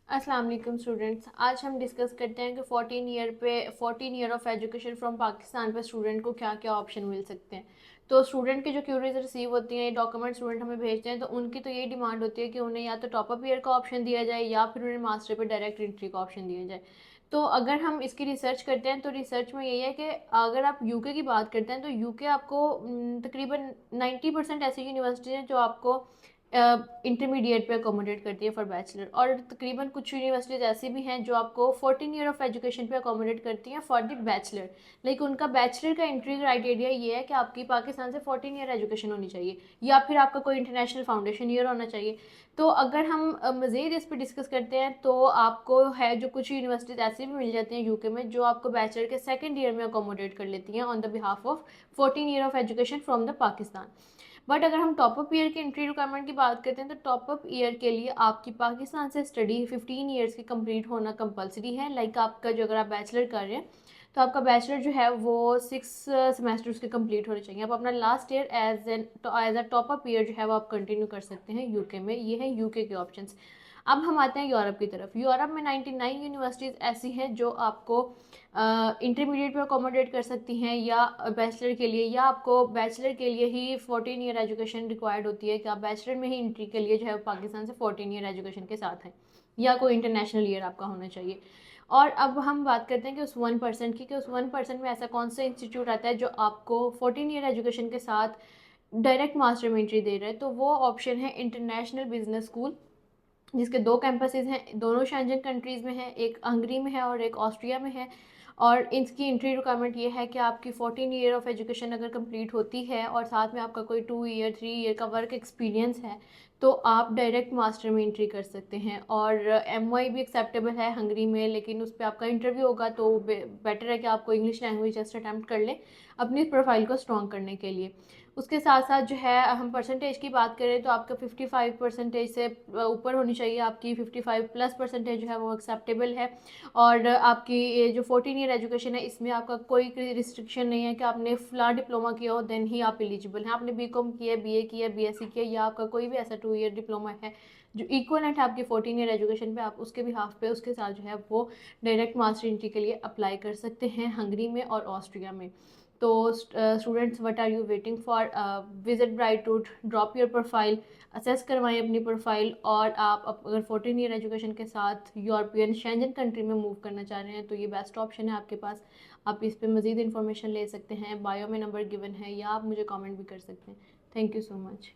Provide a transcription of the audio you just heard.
अस्सलाम वालेकुम स्टूडेंट्स। आज हम डिस्कस करते हैं कि 14 year of education from Pakistan पे स्टूडेंट को क्या क्या ऑप्शन मिल सकते हैं। तो स्टूडेंट की जो क्यूरीज रिसीव होती हैं, डॉक्यूमेंट स्टूडेंट हमें भेजते हैं, तो उनकी तो यही डिमांड होती है कि उन्हें या तो टॉपअप ईयर का ऑप्शन दिया जाए या फिर उन्हें मास्टर पे डायरेक्ट एंट्री का ऑप्शन दिया जाए। तो अगर हम इसकी रिसर्च करते हैं तो रिसर्च में यही है कि अगर आप यूके की बात करते हैं तो यूके आपको तकरीबन 90% ऐसी यूनिवर्सिटी हैं जो आपको इंटरमीडिएट पे अकोमोडेट करती है फॉर बैचलर, और तकरीबन कुछ यूनिवर्सिटीज ऐसी भी हैं जो आपको 14 ईयर ऑफ एजुकेशन पे अकोमोडेट करती हैं फॉर द बैचलर। लेकिन उनका बैचलर का एंट्री क्राइटेरिया ये है कि आपकी पाकिस्तान से 14 ईयर एजुकेशन होनी चाहिए या फिर आपका कोई इंटरनेशनल फाउंडेशन ईयर होना चाहिए। तो अगर हम मज़ीद इस पर डिस्कस करते हैं तो आपको है जो कुछ यूनिवर्सिटीज ऐसी भी मिल जाती हैं यूके में जो आपको बैचलर के सेकेंड ईयर में अकोमोडेट कर लेती हैं on the behalf of 14 year of education from the Pakistan. But अगर हम टॉपअप ईयर की एंट्री रिक्वायरमेंट की बात करते हैं तो टॉपअप ईयर के लिए आपकी पाकिस्तान से स्टडी 15 ईयर्स की कंप्लीट होना कंपलसरी है। लाइक आपका जो अगर आप बैचलर कर रहे हैं तो आपका बैचलर जो है वो 6 सेमेस्टर्स के कंप्लीट होने चाहिए। आप अपना last year as a top up year जो है वो आप कंटिन्यू कर सकते हैं यूके में। ये है यूके के ऑप्शंस। अब हम आते हैं यूरोप की तरफ। यूरोप में 99 यूनिवर्सिटीज़ ऐसी हैं जो आपको इंटरमीडिएट में अकोमोडेट कर सकती हैं या बैचलर के लिए, या आपको बैचलर के लिए ही 14 ईयर एजुकेशन रिक्वायर्ड होती है कि आप बैचलर में ही एंट्री के लिए जो है पाकिस्तान से 14 ईयर एजुकेशन के साथ हैं, या कोई इंटरनेशनल ईयर आपका होना चाहिए। और अब हम बात करते हैं कि उस 1% की, कि उस 1% में ऐसा कौन सा इंस्टीट्यूट आता है जो आपको 14 ईयर एजुकेशन के साथ डायरेक्ट मास्टर में एंट्री दे रहा है। तो वो ऑप्शन है इंटरनेशनल बिजनेस स्कूल, जिसके दो कैंपसेस हैं, दोनों शेंजन कंट्रीज़ में हैं, एक हंगरी में है और एक ऑस्ट्रिया में है। और इसकी एंट्री रिक्वायरमेंट ये है कि आपकी 14 ईयर ऑफ एजुकेशन अगर कंप्लीट होती है और साथ में आपका कोई 2 ईयर 3 ईयर का वर्क एक्सपीरियंस है तो आप डायरेक्ट मास्टर में एंट्री कर सकते हैं। और MY भी एक्सेप्टेबल है हंगरी में, लेकिन उस पर आपका इंटरव्यू होगा तो बेटर है कि आपको इंग्लिश लैंग्वेज टेस्ट अटैम्प्ट कर लें अपनी प्रोफाइल को स्ट्रॉन्ग करने के लिए। उसके साथ साथ जो है हम परसेंटेज की बात करें तो आपका 55% से ऊपर होनी चाहिए, आपकी 55+ परसेंटेज जो है वो एक्सेप्टेबल है। और आपकी ये जो 14 ईयर एजुकेशन है इसमें आपका कोई रिस्ट्रिक्शन नहीं है कि आपने फला डिप्लोमा किया हो देन ही आप एलिजिबल हैं। आपने BCom किया, BA किया, BSc किया, या आपका कोई भी ऐसा 2 ईयर डिप्लोमा है जो इक्वलेंट है आपकी 14 ईयर एजुकेशन पे, आप उसके भी हाफ पे उसके साथ जो है वो डायरेक्ट मास्टर एंट्री के लिए अप्लाई कर सकते हैं हंगरी में और ऑस्ट्रिया में। तो students, what are you waiting for? Visit Brightwood, drop your profile, assess करवाएं अपनी प्रोफाइल। और आप अगर 14 ईयर एजुकेशन के साथ यूरोपियन शेंजन कंट्री में मूव करना चाह रहे हैं तो ये बेस्ट ऑप्शन है आपके पास। आप इस पर मज़ीद इन्फॉर्मेशन ले सकते हैं, बायो में नंबर गिवन है, या आप मुझे कमेंट भी कर सकते हैं। Thank you so much.